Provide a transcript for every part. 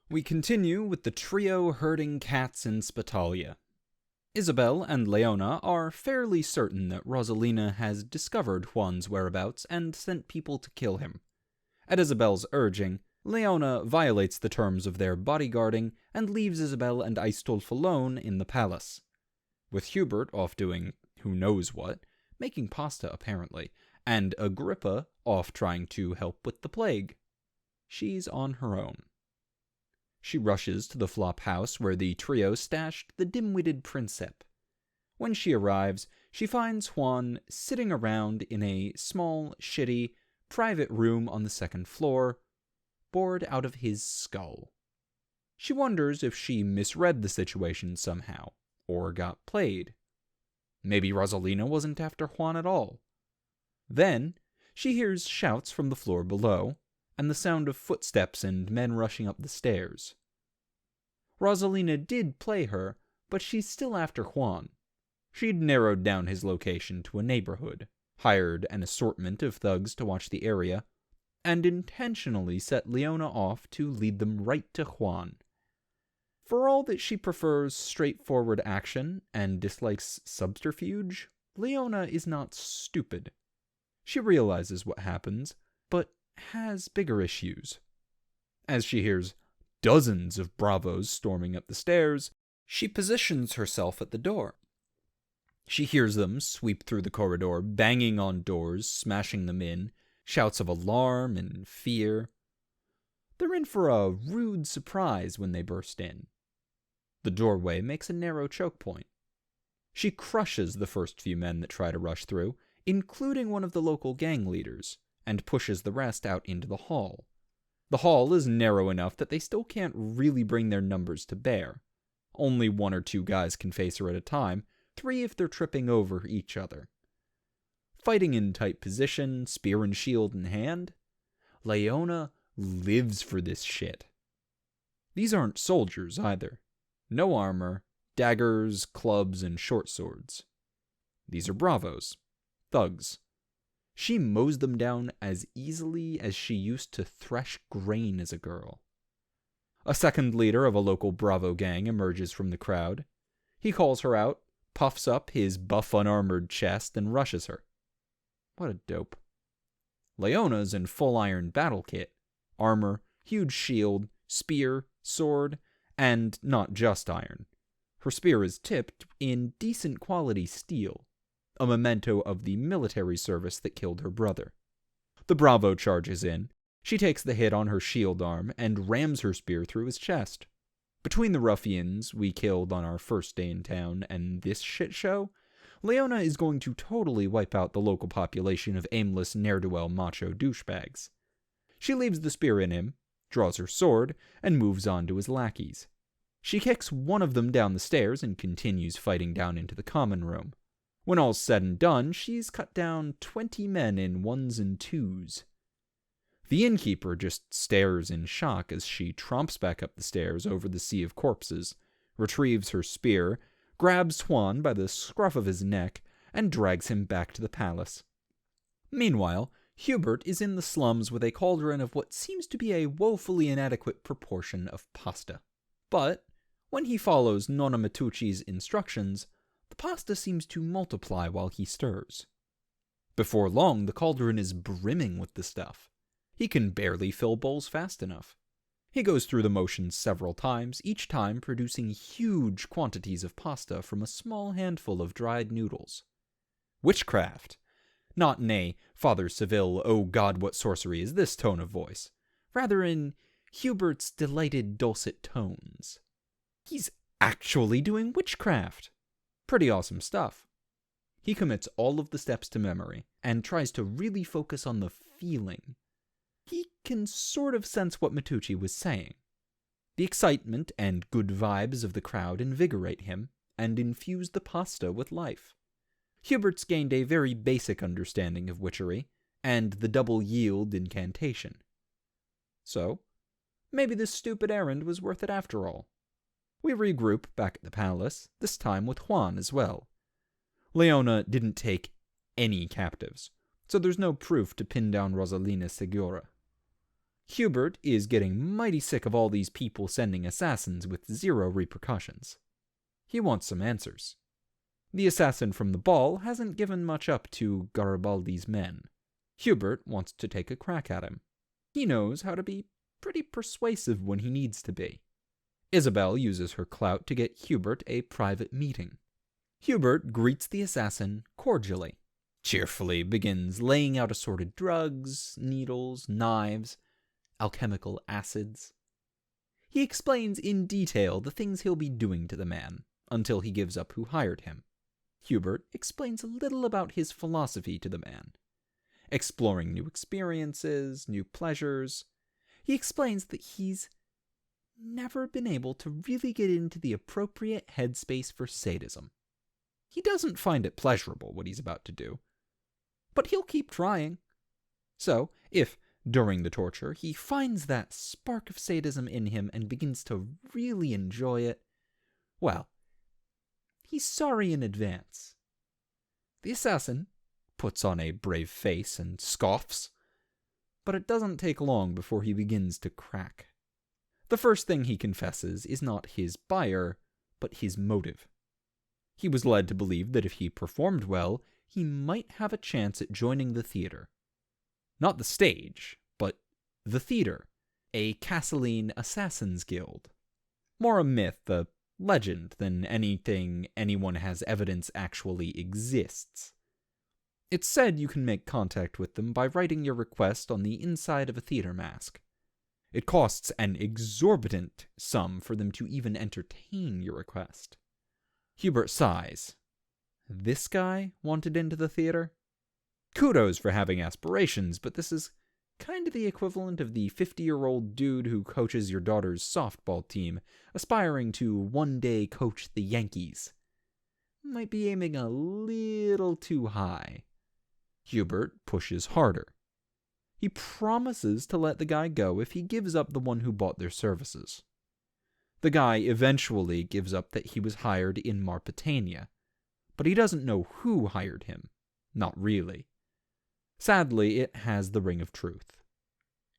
We continue with the trio herding cats in Spitalia. Isabel and Leona are fairly certain that Rosalina has discovered Juan's whereabouts and sent people to kill him. At Isabel's urging, Leona violates the terms of their bodyguarding and leaves Isabel and Aistulf alone in the palace, with Hubert off doing who knows what, making pasta apparently, and Agrippa off trying to help with the plague. She's on her own. She rushes to the flop house where the trio stashed the dim-witted Princep. When she arrives, she finds Juan sitting around in a small, shitty, private room on the second floor, bored out of his skull. She wonders if she misread the situation somehow, or got played. Maybe Rosalina wasn't after Juan at all. Then, she hears shouts from the floor below, and the sound of footsteps and men rushing up the stairs. Rosalina did play her, but she's still after Juan. She'd narrowed down his location to a neighborhood, hired an assortment of thugs to watch the area, and intentionally set Leona off to lead them right to Juan. For all that she prefers straightforward action and dislikes subterfuge, Leona is not stupid. She realizes what happens, but has bigger issues. As she hears dozens of bravos storming up the stairs, she positions herself at the door. She hears them sweep through the corridor, banging on doors, smashing them in, shouts of alarm and fear. They're in for a rude surprise when they burst in. The doorway makes a narrow choke point. She crushes the first few men that try to rush through, including one of the local gang leaders, and pushes the rest out into the hall. The hall is narrow enough that they still can't really bring their numbers to bear. Only 1 or 2 guys can face her at a time, 3 if they're tripping over each other. Fighting in tight position, spear and shield in hand, Leona lives for this shit. These aren't soldiers either. No armor, daggers, clubs, and short swords. These are bravos, thugs. She mows them down as easily as she used to thresh grain as a girl. A second leader of a local Bravo gang emerges from the crowd. He calls her out, puffs up his buff unarmored chest, and rushes her. What a dope. Leona's in full iron battle kit. Armor, huge shield, spear, sword, and not just iron. Her spear is tipped in decent quality steel, a memento of the military service that killed her brother. The Bravo charges in. She takes the hit on her shield arm and rams her spear through his chest. Between the ruffians we killed on our first day in town and this shit show, Leona is going to totally wipe out the local population of aimless ne'er-do-well macho douchebags. She leaves the spear in him, draws her sword, and moves on to his lackeys. She kicks one of them down the stairs and continues fighting down into the common room. When all's said and done, she's cut down 20 men in 1s and 2s. The innkeeper just stares in shock as she tromps back up the stairs over the sea of corpses, retrieves her spear, grabs Juan by the scruff of his neck, and drags him back to the palace. Meanwhile, Hubert is in the slums with a cauldron of what seems to be a woefully inadequate proportion of pasta. But when he follows Nonna Matucci's instructions, the pasta seems to multiply while he stirs. Before long, the cauldron is brimming with the stuff. He can barely fill bowls fast enough. He goes through the motions several times, each time producing huge quantities of pasta from a small handful of dried noodles. Witchcraft! Not in a Father Seville, oh God, what sorcery is this tone of voice. Rather in Hubert's delighted dulcet tones. He's actually doing witchcraft! Pretty awesome stuff. He commits all of the steps to memory, and tries to really focus on the feeling. He can sort of sense what Matucci was saying. The excitement and good vibes of the crowd invigorate him, and infuse the pasta with life. Hubert's gained a very basic understanding of witchery, and the double yield incantation. So, maybe this stupid errand was worth it after all. We regroup back at the palace, this time with Juan as well. Leona didn't take any captives, so there's no proof to pin down Rosalina Segura. Hubert is getting mighty sick of all these people sending assassins with zero repercussions. He wants some answers. The assassin from the ball hasn't given much up to Garibaldi's men. Hubert wants to take a crack at him. He knows how to be pretty persuasive when he needs to be. Isabel uses her clout to get Hubert a private meeting. Hubert greets the assassin cordially, cheerfully begins laying out assorted drugs, needles, knives, alchemical acids. He explains in detail the things he'll be doing to the man, until he gives up who hired him. Hubert explains a little about his philosophy to the man, exploring new experiences, new pleasures. He explains that he's never been able to really get into the appropriate headspace for sadism. He doesn't find it pleasurable what he's about to do, but he'll keep trying. So, if, during the torture, he finds that spark of sadism in him and begins to really enjoy it, well, he's sorry in advance. The assassin puts on a brave face and scoffs, but it doesn't take long before he begins to crack. The first thing he confesses is not his buyer, but his motive. He was led to believe that if he performed well, he might have a chance at joining the theater. Not the stage, but the theater, a Castilian assassins' guild. More a myth, a legend, than anything anyone has evidence actually exists. It's said you can make contact with them by writing your request on the inside of a theater mask. It costs an exorbitant sum for them to even entertain your request. Hubert sighs. This guy wanted into the theater? Kudos for having aspirations, but this is kind of the equivalent of the 50-year-old dude who coaches your daughter's softball team, aspiring to one day coach the Yankees. Might be aiming a little too high. Hubert pushes harder. He promises to let the guy go if he gives up the one who bought their services. The guy eventually gives up that he was hired in Marpetania, but he doesn't know who hired him. Not really. Sadly, it has the ring of truth.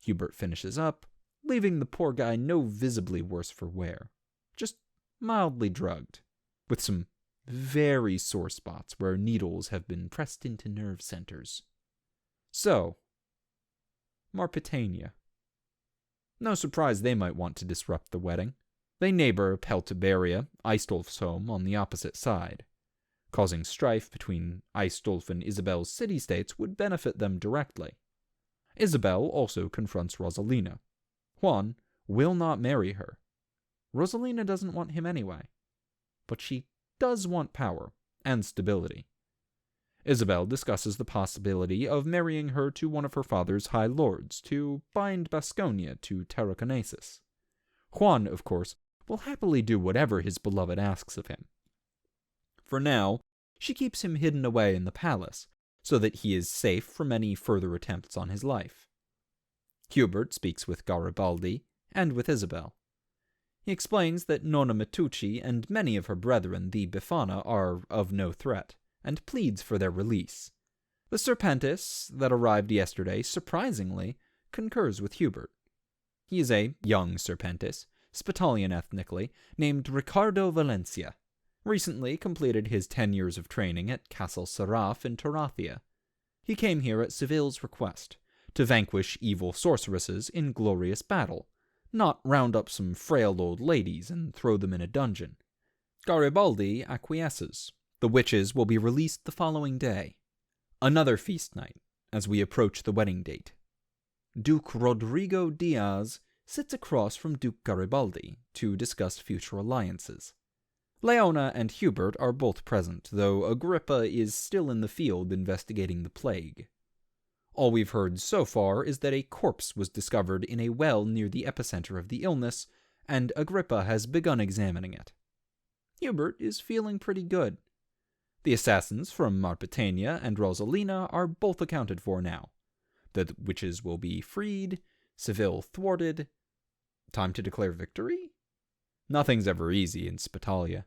Hubert finishes up, leaving the poor guy no visibly worse for wear, just mildly drugged, with some very sore spots where needles have been pressed into nerve centers. So, Marpetania. No surprise they might want to disrupt the wedding. They neighbor Peltiberia, Aistulf's home, on the opposite side. Causing strife between Aistulf and Isabel's city-states would benefit them directly. Isabel also confronts Rosalina. Juan will not marry her. Rosalina doesn't want him anyway. But she does want power and stability. Isabel discusses the possibility of marrying her to one of her father's high lords to bind Basconia to Tarraconensis. Juan, of course, will happily do whatever his beloved asks of him. For now, she keeps him hidden away in the palace, so that he is safe from any further attempts on his life. Hubert speaks with Garibaldi and with Isabel. He explains that Nonna Matucci and many of her brethren, the Befana, are of no threat, and pleads for their release. The Serpentis that arrived yesterday, surprisingly, concurs with Hubert. He is a young Serpentis, Spitalian ethnically, named Ricardo Valencia. Recently completed his 10 years of training at Castle Seraph in Tarathia. He came here at Seville's request, to vanquish evil sorceresses in glorious battle, not round up some frail old ladies and throw them in a dungeon. Garibaldi acquiesces. The witches will be released the following day. Another feast night, as we approach the wedding date. Duke Rodrigo Diaz sits across from Duke Garibaldi to discuss future alliances. Leona and Hubert are both present, though Agrippa is still in the field investigating the plague. All we've heard so far is that a corpse was discovered in a well near the epicenter of the illness, and Agrippa has begun examining it. Hubert is feeling pretty good. The assassins from Marpetania and Rosalina are both accounted for now. The witches will be freed, Seville thwarted. Time to declare victory? Nothing's ever easy in Spitalia.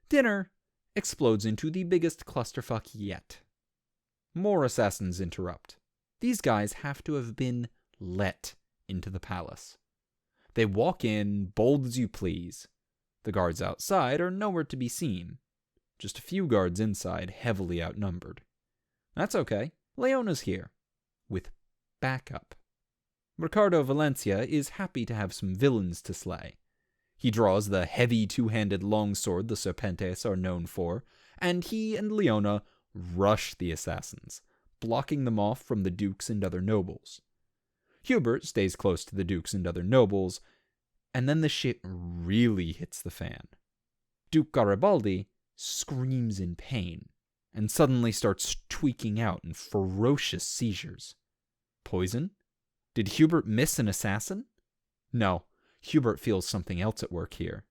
Dinner explodes into the biggest clusterfuck yet. More assassins interrupt. These guys have to have been let into the palace. They walk in, bold as you please. The guards outside are nowhere to be seen. Just a few guards inside, heavily outnumbered. That's okay. Leona's here. With backup. Ricardo Valencia is happy to have some villains to slay. He draws the heavy two-handed longsword the Serpentes are known for, and he and Leona rush the assassins, blocking them off from the dukes and other nobles. Hubert stays close to the dukes and other nobles, and then the shit really hits the fan. Duke Garibaldi screams in pain, and suddenly starts tweaking out in ferocious seizures. Poison? Did Hubert miss an assassin? No, Hubert feels something else at work here.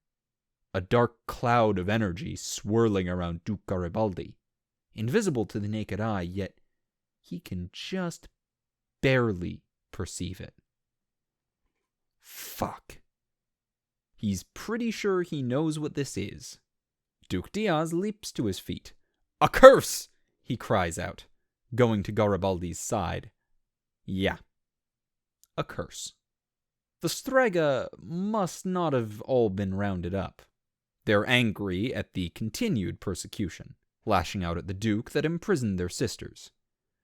A dark cloud of energy swirling around Duke Garibaldi. Invisible to the naked eye, yet he can just barely perceive it. Fuck. He's pretty sure he knows what this is. Duke Diaz leaps to his feet. "A curse!" he cries out, going to Garibaldi's side. Yeah. A curse. The Strega must not have all been rounded up. They're angry at the continued persecution, lashing out at the Duke that imprisoned their sisters.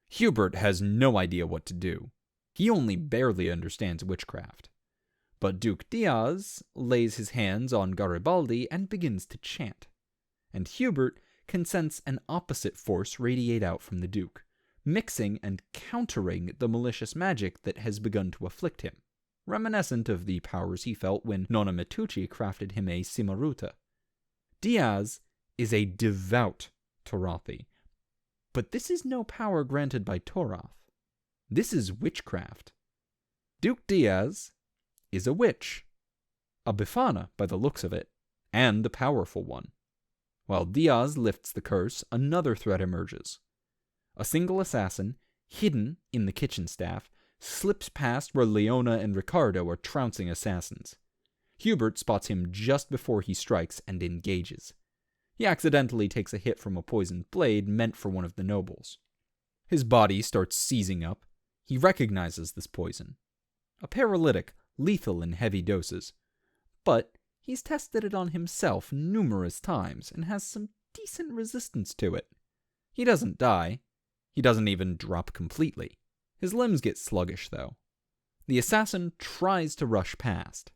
Hubert has no idea what to do. He only barely understands witchcraft. But Duke Diaz lays his hands on Garibaldi and begins to chant. And Hubert can sense an opposite force radiate out from the Duke, mixing and countering the malicious magic that has begun to afflict him, reminiscent of the powers he felt when Nonna Mitucci crafted him a Simaruta. Diaz is a devout Torathi, but this is no power granted by Torath. This is witchcraft. Duke Diaz is a witch, a Bifana by the looks of it, and a powerful one. While Diaz lifts the curse, another threat emerges. A single assassin, hidden in the kitchen staff, slips past where Leona and Ricardo are trouncing assassins. Hubert spots him just before he strikes and engages. He accidentally takes a hit from a poisoned blade meant for one of the nobles. His body starts seizing up. He recognizes this poison. A paralytic, lethal in heavy doses. But he's tested it on himself numerous times and has some decent resistance to it. He doesn't die. He doesn't even drop completely. His limbs get sluggish, though. The assassin tries to rush past.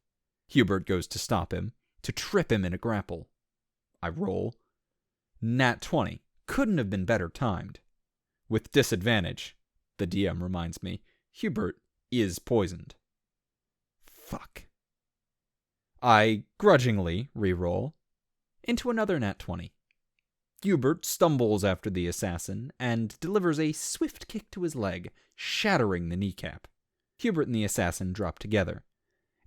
Hubert goes to stop him, to trip him in a grapple. I roll. Nat 20. Couldn't have been better timed. With disadvantage, the DM reminds me, Hubert is poisoned. Fuck. I grudgingly re-roll into another nat 20. Hubert stumbles after the assassin and delivers a swift kick to his leg, shattering the kneecap. Hubert and the assassin drop together.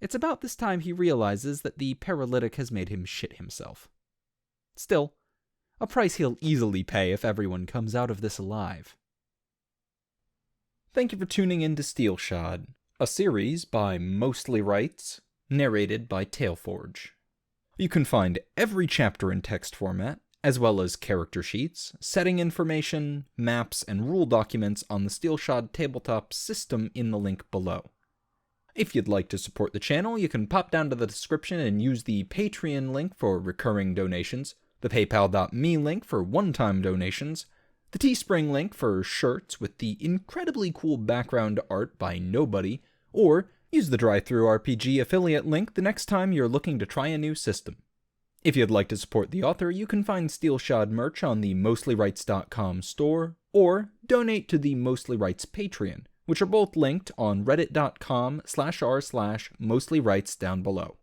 It's about this time he realizes that the paralytic has made him shit himself. Still, a price he'll easily pay if everyone comes out of this alive. Thank you for tuning in to Steelshod, a series by Mostly Rights, narrated by Tailforge. You can find every chapter in text format, as well as character sheets, setting information, maps, and rule documents on the Steelshod tabletop system in the link below. If you'd like to support the channel, you can pop down to the description and use the Patreon link for recurring donations, the PayPal.me link for one-time donations, the Teespring link for shirts with the incredibly cool background art by Nobody, or use the DriveThruRPG affiliate link the next time you're looking to try a new system. If you'd like to support the author, you can find Steelshod merch on the MostlyRights.com store, or donate to the Mostly Rights Patreon, which are both linked on reddit.com/r/mostlyrights down below.